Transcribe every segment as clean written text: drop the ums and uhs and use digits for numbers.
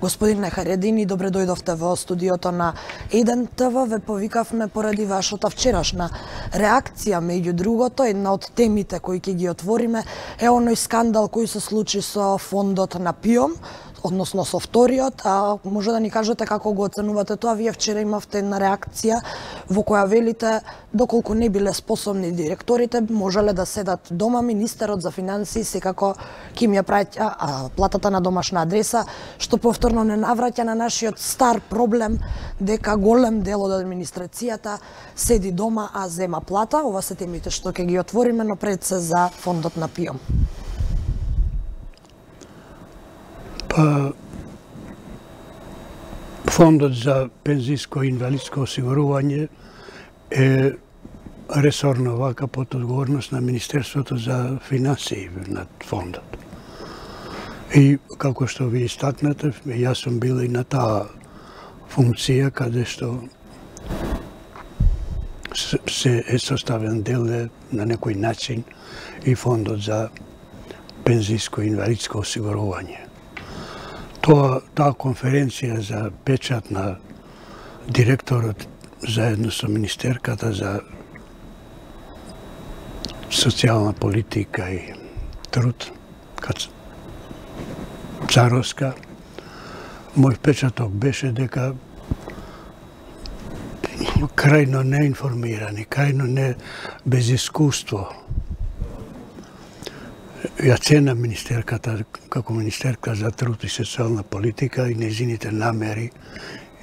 Господин Нехаредини, добре дојдовте во студиото на 1 ТВ. Ве повикавме поради вашата вчерашна реакција. Меѓу другото, една од темите кои ќе ги отвориме е оној скандал кој се случи со фондот на ПИОМ, односно со вториот, а може да ни кажете како го оценувате тоа? Вие вчера имавте една реакција во која велите доколку не биле способни директорите, можеле да седат дома. Министерот за финансии секако ќе им ја праќа платата на домашна адреса, што повторно не навраќа на нашиот стар проблем дека голем дел од администрацијата седи дома, а зема плата. Ова се темите што ќе ги отвориме, но пред се за фондот на ПИОМ. Фондот за пензijsko и инвалидско осигурување е ресорно вака под одговорност на Министерството за финансии над фондот. И како што ви истакнате, јас сум бил и на таа функција каде што се е составен дел на некој начин и фондот за пензijsko и инвалидско осигурување. Таа конференција за печат на директорот заедно со министерката за социјална политика и труд, Царовска, мој впечаток беше дека крајно неинформирани, крајно не без искуство. Ја ценам министерката како министерка за труд и социјална политика и незините намери.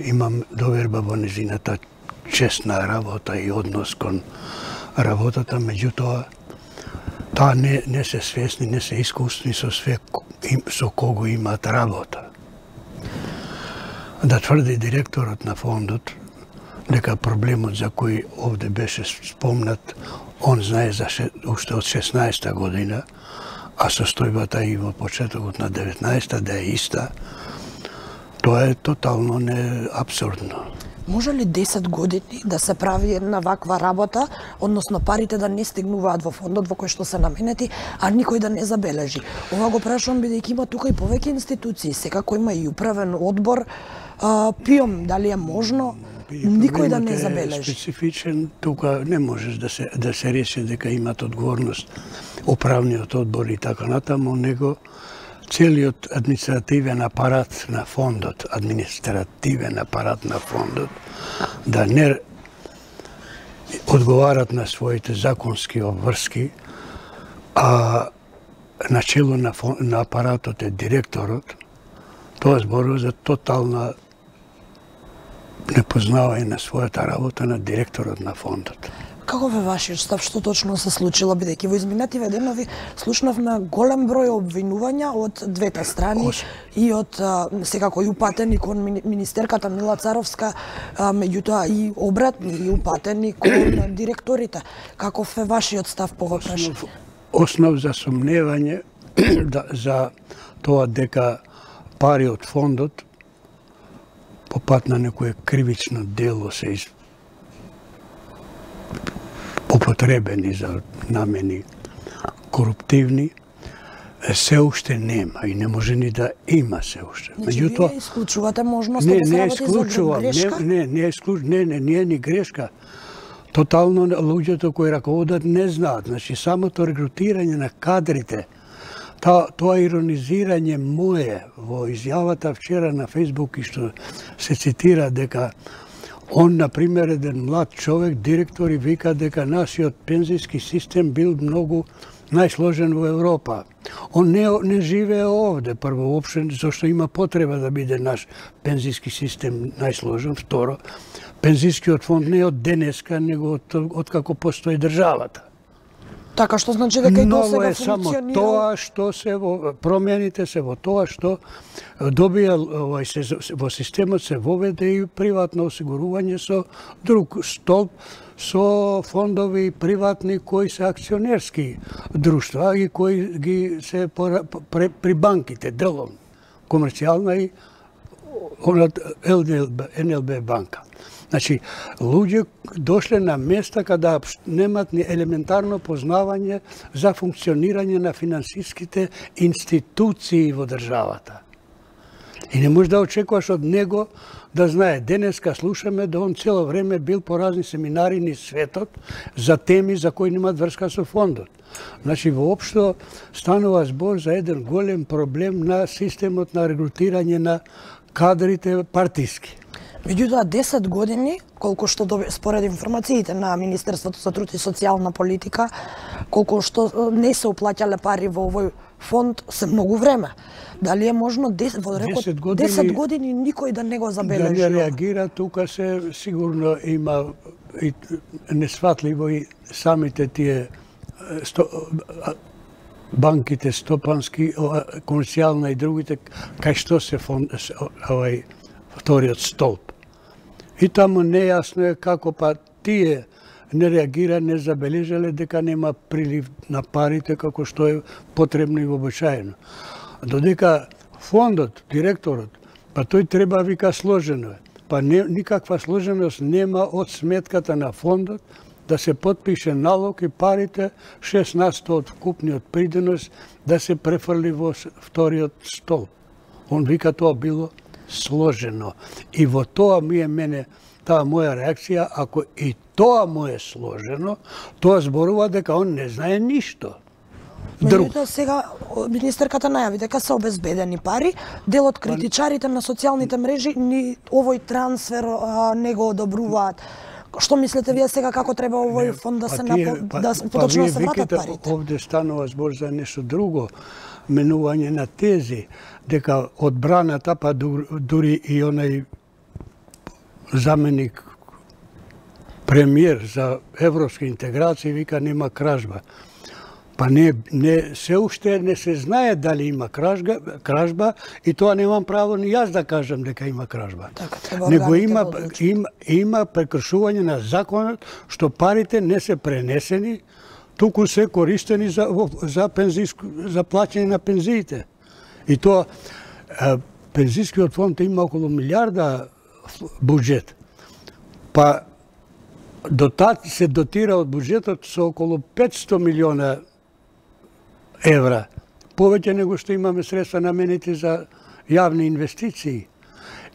Имам доверба во незината честна работа и однос кон работата, меѓутоа таа не се свесни, не се искусни со све со кого имаат работа. Да тврди директорот на фондот дека проблемот за кој овде беше спомнат, он знае уште од 16-та година, а состојбата и во почетокот на 19-та да е иста, тоа е тотално абсурдно. Може ли 10 години да се прави една ваква работа, односно парите да не стигнуваат во фондот во кој што се наменети, а никој да не забележи? Ова го прашувам бидејќи има тука и повеќе институции, секако има и управен одбор, ПИОМ, дали е можно никој да не забележи? Специфичен, тука не можеш да се реши дека имат одговорност управниот одбор и така натаму, него целиот административен апарат на фондот, да не одговарат на своите законски обврски, а начело на апаратот е директорот, тоа зборува за тотална непознавање на својата работа на директорот на фондот. Каков е вашиот став, што точно се случило, бидејќи во изминативе денови слушнавме голем број обвинувања од двете страни и од секако и упатени кон министерката Мила Царовска, меѓутоа и обратни и упатени кон директорите. Каков е вашиот став по ова прашање? Основ за сомневање за тоа дека пари од фондот по пат на некое кривично дело се употребени за намени коруптивни, се уште нема и не може ни да има се уште. Меѓутоа, вие исклучувате можноста да се работи за грешка? Не е ни грешка. Тотално луѓето кои раководат не знаат. Значи, самото регрутирање на кадрите, тоа иронизирање мое во изјавата вчера на Фейсбук и што се цитира дека он, например, еден млад човек, директор, и вика дека нашиот пензijски систем бил многу најсложен во Европа. Он не живее овде, прво, воопшто, зашто има потреба да биде наш пензijски систем најсложен. Второ, пензijскиот фонд не е од денеска, него од како постои државата. Така што значи дека и тоа сега функционира? Ново е само тоа што промените се во тоа што добија во системот се воведе и приватно осигурување со друг столб, со фондови приватни кои се акционерски друштва и кои ги се при банките делом, комерцијална и НЛБ банка. Значи, луѓе дошле на места када немат ни елементарно познавање за функционирање на финансиските институции во државата. И не можеш да очекуваш од него да знае. Денеска слушаме да он цело време бил по разни семинари низ светот за теми за кои немаат врска со фондот. Значи, воопшто станува збор за еден голем проблем на системот на регрутирање на кадрите партиски. Меѓутоа, 10 години, колку што според информациите на Министерството за труд и социјална политика, колку што не се уплаќале пари во овој фонд, се многу време. Дали е можно 10 години никој да не го забележи? Да не реагира, тука се сигурно има и несватливо и самите тие банките стопански, комерцијална и другите, кај што се вториот столб. И таму нејасно е како па тие не реагира, не забележале дека нема прилив на парите како што е потребно и вообичаено. Додека фондот, директорот, па тој треба вика сложено е. Па никаква сложеност нема од сметката на фондот да се подпише налог и парите 6% од вкупниот придонос да се префрли во вториот столб. Он вика тоа било сложено. И во тоа таа моја реакција, ако и тоа му е сложено, тоа зборува дека он не знае ништо. Меѓутоа, сега министерката најави дека се обезбедени пари, дел од критичарите на социјалните мрежи ни овој трансфер не го одобруваат. Што мислите вие сега како треба овој фонд да се поточно да се вратат парите? Овде станува збор за нешто друго, менување на тези, дека одбраната, па дури и онај заменик премиер за европски интеграции вика нема кражба. Па се уште не се знае дали има кражба и тоа немам право ни јас да кажам дека има кражба. Него има прекршување на законот што парите не се пренесени, туку се користени за плаќање на пензиите. И тоа пензискиот фонд има околу милиарда буџет. Па се дотира од буџетот со околу 500 милиона евра. Повеќе него што имаме средства наменети за јавни инвестиции.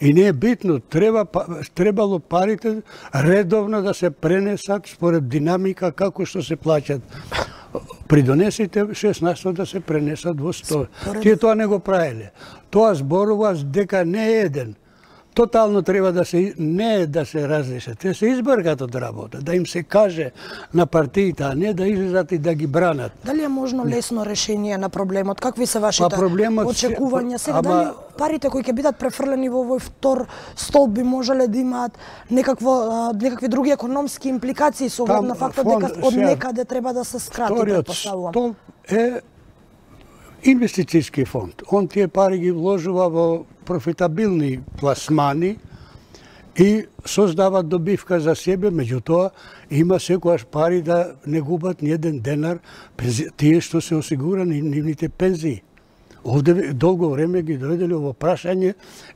И не е битно, требало парите редовно да се пренесат според динамика како што се плаќат придонесите, 16 да се пренесат во 100. Тие тоа не го правеле. Тоа зборува дека не е еден. Тотално треба да се не да се разрешат, те се избргат од работа, да им се каже на партиите, а не да излезат и да ги бранат. Дали е можно лесно решение на проблемот? Какви се вашите очекувања? Сега дали парите кои ќе бидат префрлени во овој втор столб би можеле да имаат некакви други економски импликации со оглед на фактот дека од некаде треба да се скрати, претпоставувам? Вториот столб е инвестицијски фонд. Он тие пари ги вложува во профитабилни пласмани и создава добивка за себе, меѓутоа има секојаш пари да не губат ни еден денар тие што се осигурани нивните пензии. Овде долго време ги доведеле во прашање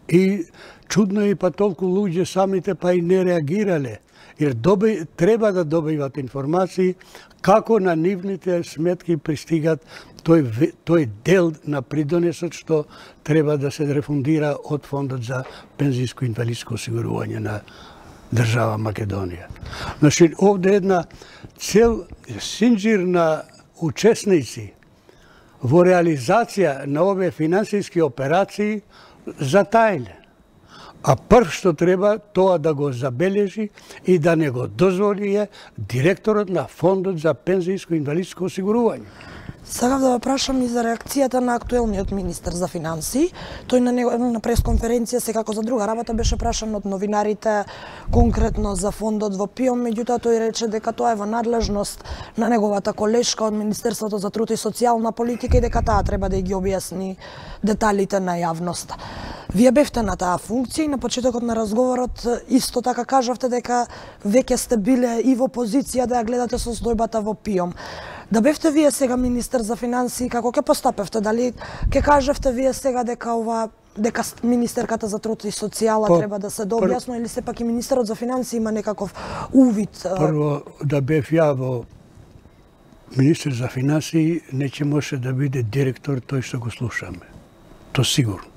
и чудно е па толку луѓе самите па и не реагирале. Jer treba da dobivate информации како на нивните сметки пристигат тој дел на придонесот што треба да се рефундира од Фондот за пензиско и инвалидско осигурување на држава Македонија. Значи, овде една цел синџир на учесници во реализација на овие финансиски операции затајле. А прв што треба тоа да го забележи и да не го дозволи е директорот на Фондот за пензијско и инвалидско осигурување. Сакав да ве прашам и за реакцијата на актуелниот министер за финансии. Тој на пресконференција секако за друга работа беше прашан од новинарите конкретно за фондот во ПИОМ, меѓутоа тој рече дека тоа е во надлежност на неговата колешка од Министерството за труд и социјална политика и дека таа треба да ги објасни деталите на јавноста. Вие бевте на таа функција и на почетокот на разговорот исто така кажавте дека веќе сте биле и во позиција да ја гледате состојбата во ПИОМ. Да бевте вие сега министер за финансии, како ќе постапевте? Дали ќе кажевте вие сега дека министерката за труд и социјала треба да се дообјасно или сепак и министерот за финансии има некаков увид? Прво, да бев ја во министер за финансии, не ќе може да биде директор тој што го слушаме. То сигурно.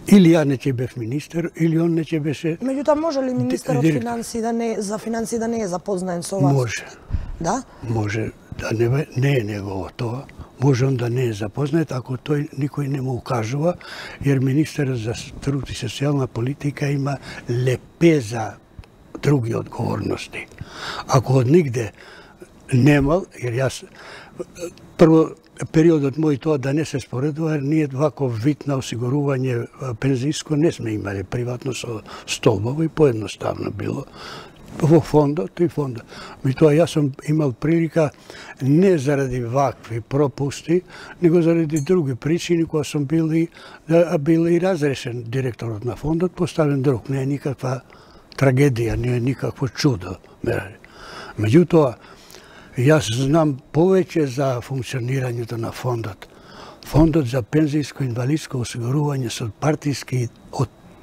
Или ја не ќе бев министер, или он не ќе беше... Меѓутоа, може ли министерот за финансии да не е запознаен со вас? Може. Да? Може да не е негово тоа. Може он да не е запознат, ако тој никој не му укажува, jer министерот за труд и социјална политика има лепеза други одговорности. Ако од нигде немал, jer јас прво периодот мој тоа да не се споредува, jer ние ваков вид на осигурување пензијско не сме имали приватно со столбово и поедноставно било во фондот и фондот. Меѓутоа јас сум имал прилика не заради вакви пропусти, него заради други причини кои сум бил и разрешен директорот на фондот, поставен друг. Не е никаква трагедија, не е никакво чудо. Меѓутоа, јас знам повеќе за функционирањето на фондот. Фондот за пензијско инвалидско осигурување со партиски,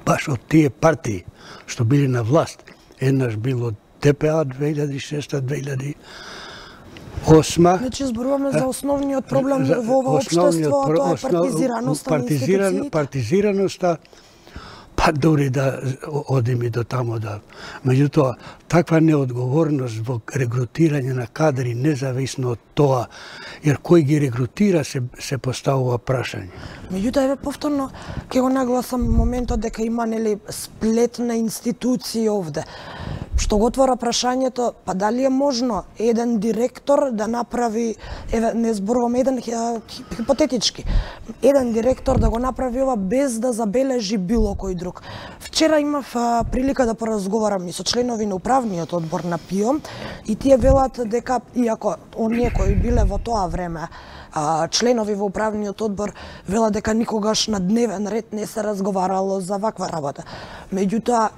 баш од тие партии што били на власт. Еднаш било ДПА 2006-2008. Значи, зборуваме за основниот проблем во ова општество, а тоа е партизираноста на институциите. Партизираноста, па дури да одим и до тамо да. Меѓутоа, таква неодговорност во регрутирање на кадри, независно од тоа, jer кој ги регрутира се поставува прашање. Меѓутоа, еве повторно ќе го нагласам моментот дека има нели сплет на институции овде, што го отвора прашањето, па дали е можно еден директор да направи, еве не зборувам еден хипотетички, еден директор да го направи ова без да забележи било кој друг. Вчера имав прилика да поразговарам и со членови на управниот одбор на ПИО и тие велат дека, иако оние кои биле во тоа време членови во управниот одбор велат дека никогаш на дневен ред не се разговарало за ваква работа. Меѓутоа,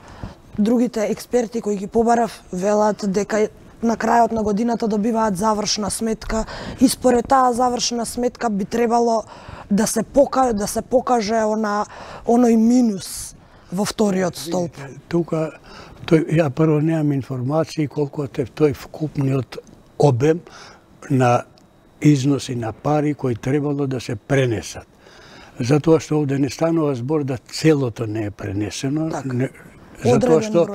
другите експерти кои ги побарав велат дека на крајот на годината добиваат завршна сметка и според таа завршна сметка би требало да се покаже оној минус во вториот столб. Тука ја прво немам информации колку е тој вкупниот обем на износи на пари кои требало да се пренесат. Затоа што овде не станува збор да целото не е пренесено, затоа што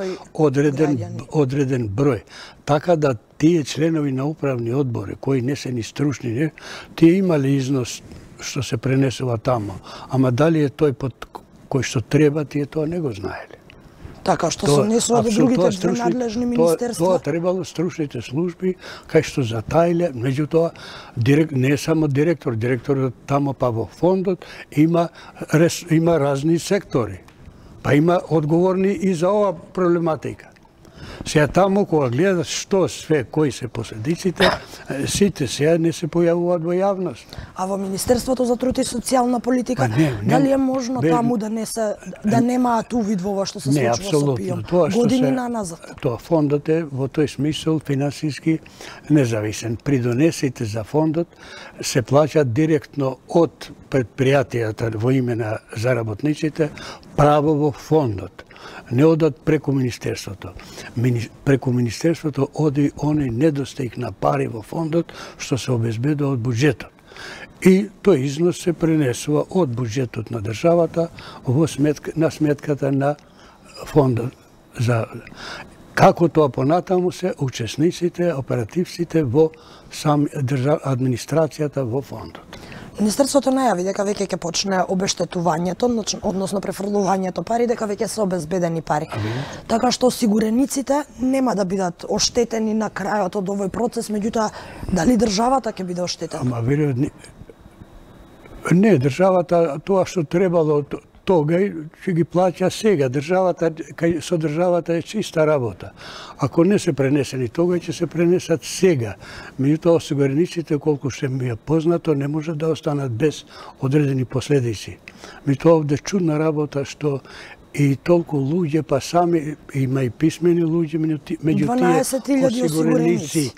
одреден број. Така да тие членови на управни одбори кои не се ни стручни, тие имале износ што се пренесува тамо, ама дали е тој под кој што треба, тие тоа не го знаеле. Така што се однесува до другите две надлежни министерства. Тоа требало стручните служби кај што затаиле, меѓутоа не само директорот тамо па во фондот има разни сектори. Па има одговорни и за ова проблематика. Сега тамо кога гледат што све, кои се последиците, сите сега не се појавуваат во јавност. А во Министерството за труд и социјална политика, дали е можно таму да немаат увид во ова што се случува со ПИО? Години наназад. Тоа фондот е во тој смисол финансиски независен. Придонесите за фондот се плаќаат директно од предпријатијата во име на заработниците право во фондот. Не одат преку Министерството. Преку Министерството оди оној недостиг на пари во фондот што се обезбедува од буџетот. И тој износ се пренесува од буџетот на државата на сметката на фондот. Како тоа понатаму се учесниците, оперативците во администрацијата во фондот. Министерството најави дека веќе ќе почне обештетувањето, односно префрлувањето пари, дека веќе се обезбедени пари. Така што осигурениците нема да бидат оштетени на крајот од овој процес, меѓутоа дали државата ќе биде оштетена? Ама веројатно не, државата тоа што требало тога ќе ги плаќа сега. Со државата е чиста работа. Ако не се пренесени тога, ќе се пренесат сега. Меѓутоа, осигурениците, колку што ми е познато, не може да останат без одредени последици. Меѓутоа, овде чудна работа што и толку луѓе, па сами има и писмени луѓе, меѓу тие осигуреници,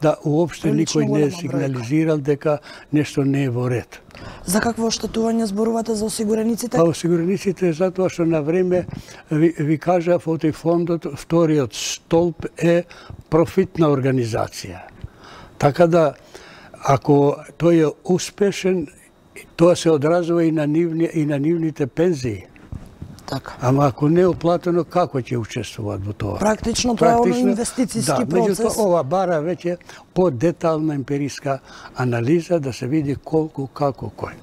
да уопште никој не е сигнализирал дека нешто не е во ред. За какво оштетување зборувате за осигурениците? Па осигурениците затоа што на време ви кажав од тој фондот, вториот столб е профитна организација. Така да, ако тој е успешен, тоа се одразува и на нивните пензии. Така. Ама ако не е оплатено, како ќе учествуваат во тоа? Практично тоа е инвестицијски процес. Меѓутоа, ова бара веќе по-детална емпириска анализа да се види колку, како, кој.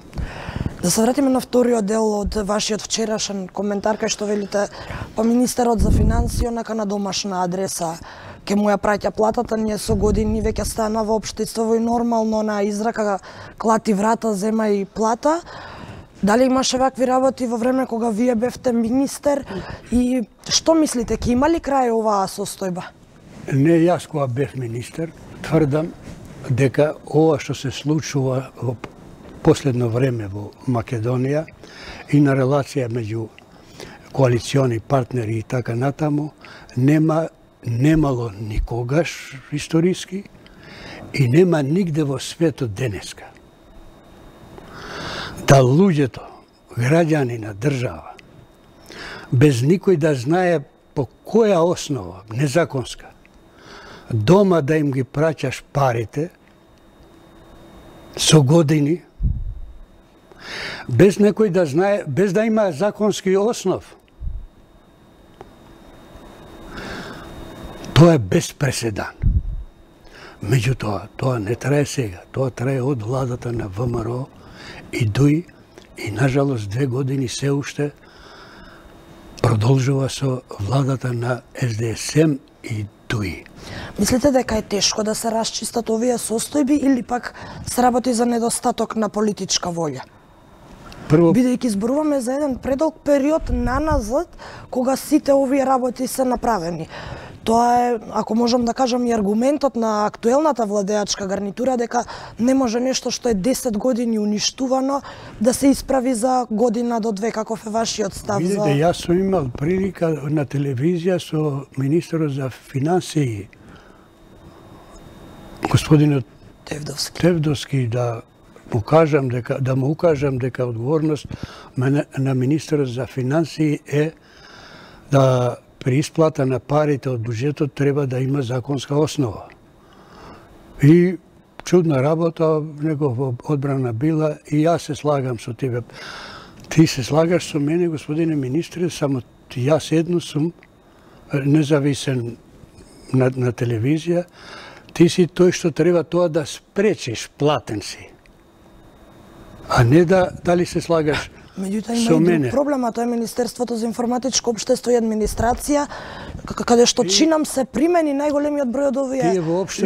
Да се вратиме на вториот дел од вашиот вчерашен коментар, кај што велите, па министерот за финансии онака на домашна адреса ке му ја праќа платата, ние со години веќе стана во општество и нормално на израка клати врата, зема и плата. Дали имаше вакви работи во време кога вие бевте министер и што мислите, ќе има ли крај оваа состојба? Не, јас кога бев министер, тврдам дека ова што се случува во последно време во Македонија и на релација меѓу коалициони партнери и така натаму, немало никогаш историски и нема нигде во светот денеска. Да луѓето, граѓани на држава, без никој да знае по која основа, незаконска, дома да им ги праќаш парите со години, без некој да знае, без да има законски основ. Тоа е без преседан. Меѓутоа, тоа не трае сега, тоа трае од владата на ВМРО и ДУИ и, нажалост, 2 години се уште продолжува со владата на СДСМ и ДУИ. Мислите дека е тешко да се расчистат овие состојби или пак се работи за недостаток на политичка волја? Прво, бидејќи зборуваме за еден предолг период наназад кога сите овие работи се направени. Тоа е, ако можам да кажам, и аргументот на актуелната владеачка гарнитура дека не може нешто што е 10 години уништувано да се исправи за година до 2. Каков е вашиот став? Видите, јас сум имал прилика на телевизија со министерот за финансии, господинот Тевдовски, да му укажам дека одговорност на министерот за финансии е да при исплата на парите од буџетот треба да има законска основа. И чудна работа, негова одбрана била и јас се слагам со тебе. Ти се слагаш со мене, господине министре, само јас едно сум независен на телевизија. Ти си тој што треба тоа да спречиш, платен си. А не дали се слагаш Меѓутоа има и друг проблем, а тоа е Министерството за информатичко општество и администрација, каде што чинам се примени најголемиот број од овие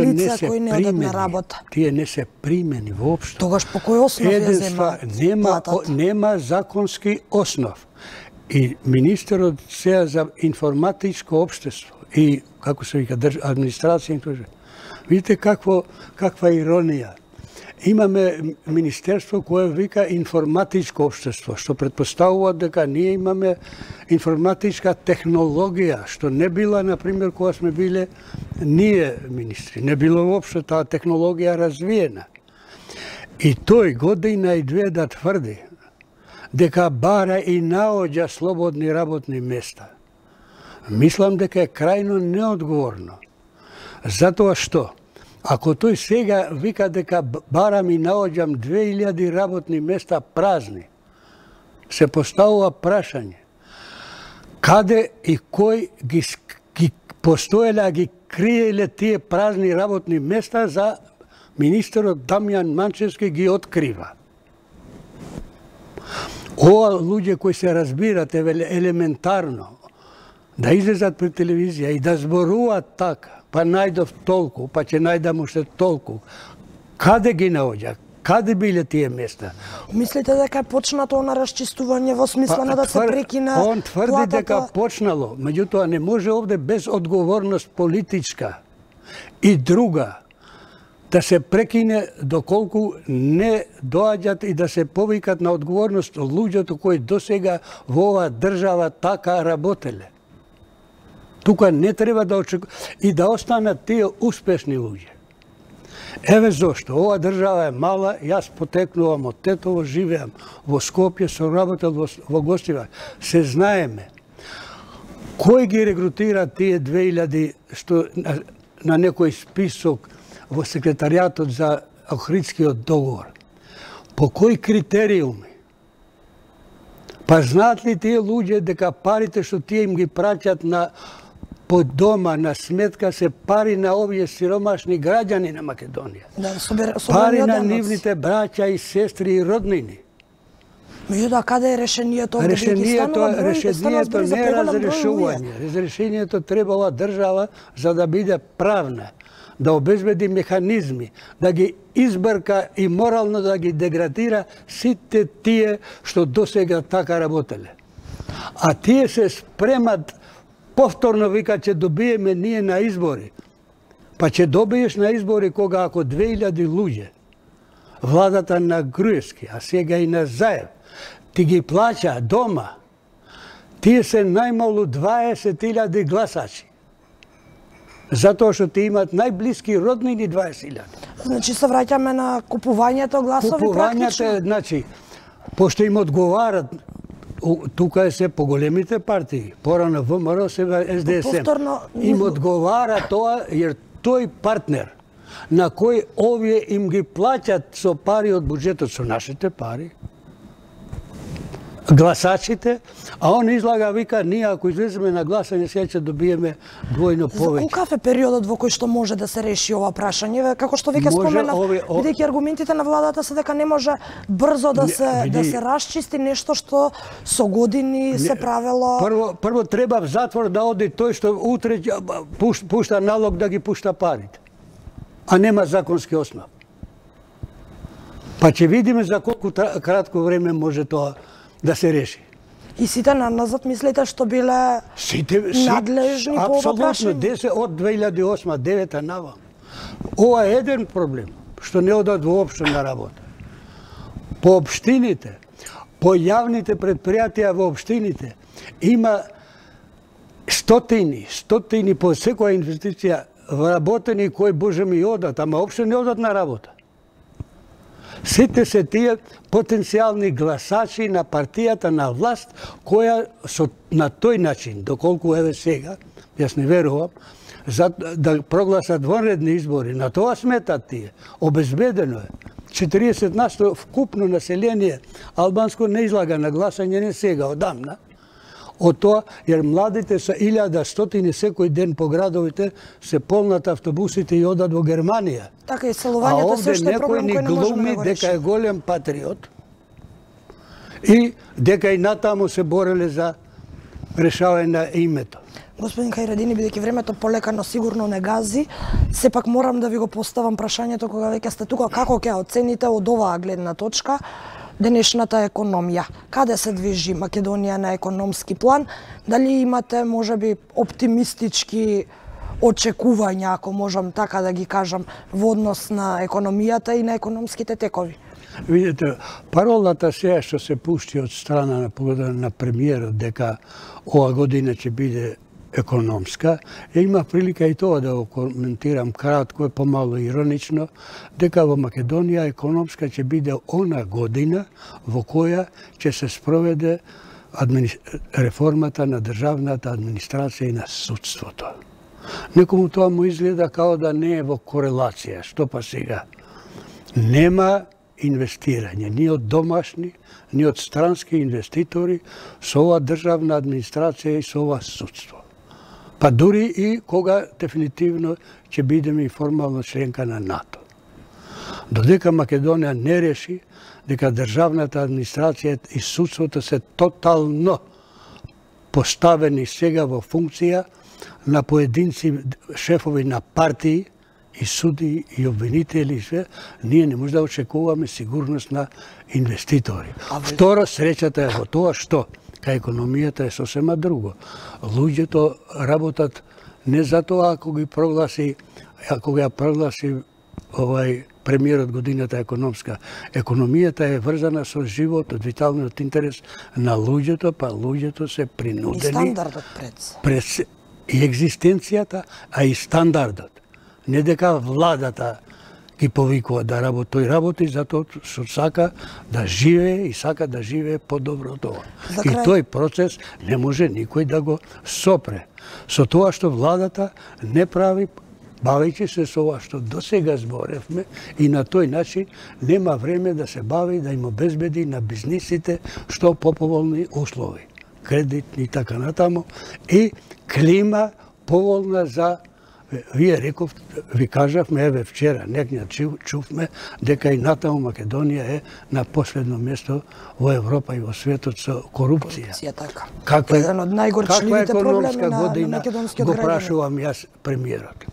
лица кои не одат на работа. Тие не се примени воопшто. Тогаш по кој основ ја земаат платата? Нема законски основ. И министерот сега за информатичко општество и, како се вика, администрација, видите каква иронија. Имаме министерство кое вика информатичко општество, што предпоставува дека ние имаме информатичка технологија, што не била, например, кога сме биле ние министри. Не било воопшто таа технологија развиена. И тој година и 2 да тврди дека бара и наоѓа слободни работни места. Мислам дека е крајно неодговорно. Затоа што? Ако тој сега вика дека барам и наоѓам 2000 работни места празни, се поставува прашање. Каде и кој ги постоеле, а ги криеле тие празни работни места, за министерот Дамјан Манчевски ги открива. Ова луѓе кои се разбират елементарно, да излезат пред телевизија и да зборуваат така, па најдов толку, па ќе најдам уште толку. Каде ги наоѓа? Каде биле тие места? Мислите дека е почнато на расчистување во смисла на да се прекине платата? Он тврди дека почнало, меѓутоа не може овде без одговорност политичка и друга да се прекине доколку не доаѓат и да се повикат на одговорност луѓето кои досега во оваа држава така работеле. Тука не треба да и да останат тие успешни луѓе. Еве зошто, ова држава е мала, јас потекнувам од Тетово, живеам во Скопје, соработел во Гостивар. Се знаеме. Кој ги регрутира тие 2000 што на некој список во секретаријатот за Охридскиот договор? По кои критериуми? Па знаат ли тие луѓе дека парите што тие им ги праќат на по дома на сметка се пари на овие сиромашни граѓани на Македонија. Да, пари на нивните браќа и сестри и роднини. Меѓутоа, каде е решението? Решението не е разрешување. Разрешението треба ова држава за да биде правна, да обезбеди механизми, да ги избрка и морално да ги деградира сите тие што досега така работеле. А тие се спремат повторно вика ќе добиеме ние на избори. Па ќе добиеш на избори кога ако 2000 луѓе, владата на Груевски, а сега и на Заев, ти ги плаќа дома, тие се најмалу 20.000 гласачи. Затоа што ти имат најблиски роднини 20.000. Значи се враќаме на купувањето гласови практично? Купувањето, значи, пошто им одговарат, тука е се по големите партии, порано ВМРО, сега СДСМ. Им одговара тоа, jer тој партнер на кој овие им ги плаќат со пари од буџетот, со нашите пари, гласачите, а он излага, вика, ние ако излеземе на гласање, сега ќе добиеме двојно повеќе. Каков е периодот во кој што може да се реши ова прашање? Како што веќе споменав, бидејќи аргументите на владата се дека не може брзо да се расчисти нешто што со години се правело. Прво треба в затвор да оди тој што утре пушта налог да ги пушта парите, а нема законски основ. Па ќе видиме за колку кратко време може тоа да се реши. И сите назад мислите што биле надлежни по ова прашање? Апсолутно, од 2008-2009 навам. Ова е еден проблем, што не одат воопшто на работа. По општините, по јавните предпријатија во општините, има стотини по секоја инвестиција вработени кои боже ми одат, ама општо не одат на работа. Сите се тие потенцијални гласачи на партијата на власт, која на тој начин, доколку еве сега, јас не верувам, за да прогласат вонредни избори, на тоа сметат тие. Обезбедено е. 40% вкупно население албанско не излага на гласање не сега, одамна. Од тоа, jer младите са 1100 секој ден по градовите се полнат автобусите и одат во Германија. Така и селувањето се уште е проблем кој не можеме да го решиме. Дека е голем патриот и дека и натаму се бореле за решавање на името. Господин Хајредини, бидејќи времето полека, но сигурно не гази, сепак морам да ви го поставам прашањето кога веќе сте тука, како ќе оцените од оваа гледна точка денешната економија? Каде се движи Македонија на економски план? Дали имате, можеби, оптимистички очекувања, ако можам така да ги кажам, во однос на економијата и на економските текови? Видите, паролата сега што се пушти од страна на премиерот дека ова година ќе биде економска, има прилика и тоа да го коментирам кратко, помало иронично, дека во Македонија економска ќе биде она година во која ќе се спроведе реформата на државната администрација и на судството. Некому тоа му изгледа као да не е во корелација, што па сега. Нема инвестирање, ни од домашни, ни од странски инвеститори со ова државна администрација и со ова судство. Па дури и кога дефинитивно ќе бидеме и формално членка на НАТО. Додека Македонија не реши дека државната администрација и судството се тотално поставени сега во функција на поединци шефови на партии и суди и обвинители и све, ние не може да очекуваме сигурност на инвеститори. Второ, среќата е во тоа што кај економијата е сосема друго. Луѓето работат не за тоа ако ги прогласи, ако ја прогласи премиерот годината економска. Економијата е врзана со животот, виталниот интерес на луѓето, па луѓето се принудени. И стандардот пред и екзистенцијата, а и стандардот. Не дека владата ги повикува да работи, тој работи затоа што сака да живее и сака да живее подобро тоа. И тој процес не може никој да го сопре. Со тоа што владата не прави бавејќи се со ова што досега зборевме и на тој начин нема време да се бави да им обезбеди на бизнисите што поповолни услови, кредитни и така натаму, и клима поволна за. Вие ви кажавме, еве вчера, некња чувме дека и натаму Македонија е на последно место во Европа и во светот со корупција. Така. Каква од најгорчливите проблеми на македонскиот го граѓанин. прашувам јас премиерот.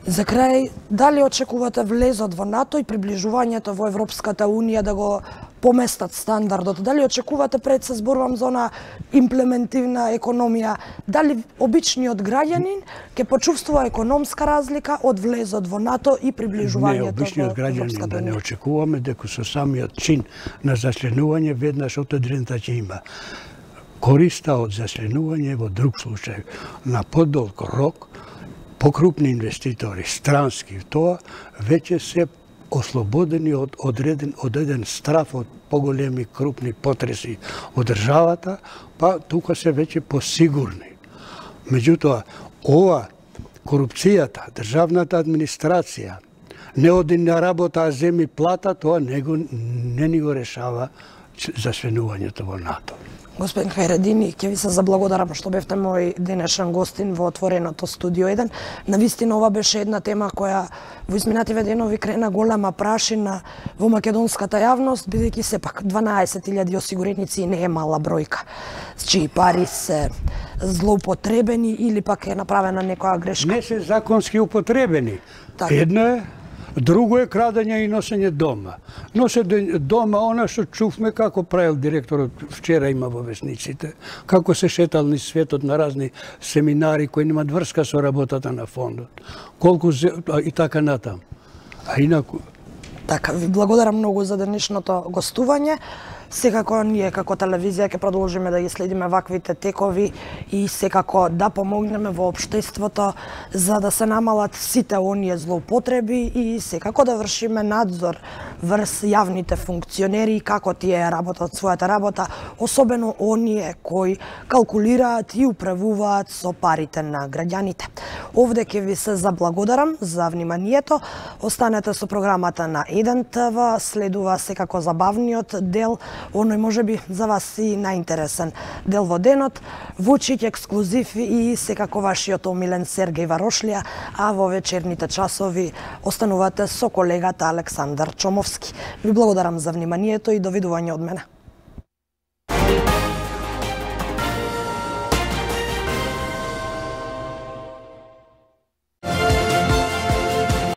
За крај, дали очекувате влезот во НАТО и приближувањето во Европската Унија да го поместат стандардот? Дали очекувате, пред се зборувам за она имплементивна економија, дали обичниот граѓанин ќе почувствува економска разлика од влезот во НАТО и приближувањето Не, обичниот во граѓанин Европската да не Унија? очекуваме дека со самиот чин на зачленување веднаш отедрената ќе има користа од зачленување во друг случај на подолг рок. Покрупни инвеститори, странски, тоа веќе се ослободени од еден страф од поголеми крупни потреси од државата, па тука се веќе посигурни. Меѓутоа, ова корупцијата, државната администрација, не оди на работа, а земи плата, тоа не ни го решава зачленувањето во НАТО. Господин Хајредини, ќе ви се заблагодарам што бевте мој денешен гостин во отвореното студио 1. Навистина ова беше една тема која во изминативе денови крена голема прашина во македонската јавност, бидејќи сепак 12.000 осигуреници не е мала бројка, чии пари се злоупотребени или пак е направена некоја грешка. Не се законски употребени. Така. Едно е, друго е крадење и носење дома. Носе дома она што чувме како правил директорот вчера има во весниците, како се шетал низ светот на разни семинари кои немаат врска со работата на фондот. Колку и така натам. А инаку Така, ви благодарам многу за денешното гостување. Секако ние како телевизија ќе продолжиме да ги следиме ваквите текови и секако да помогнеме во општеството за да се намалат сите оние злоупотреби и секако да вршиме надзор врз јавните функционери како тие работат својата работа, особено оние кои калкулираат и управуваат со парите на граѓаните. Овде ќе ви се заблагодарам за вниманието. Останете со програмата на 1 ТВ, следува секако забавниот дел, оној можеби за вас и најинтересен дел во денот, Вучиќ ексклузив и секако вашиот омилен Сергеј Варошлија, а во вечерните часови останувате со колегата Александар Чомовски. Ви благодарам за вниманието и довидување од мене.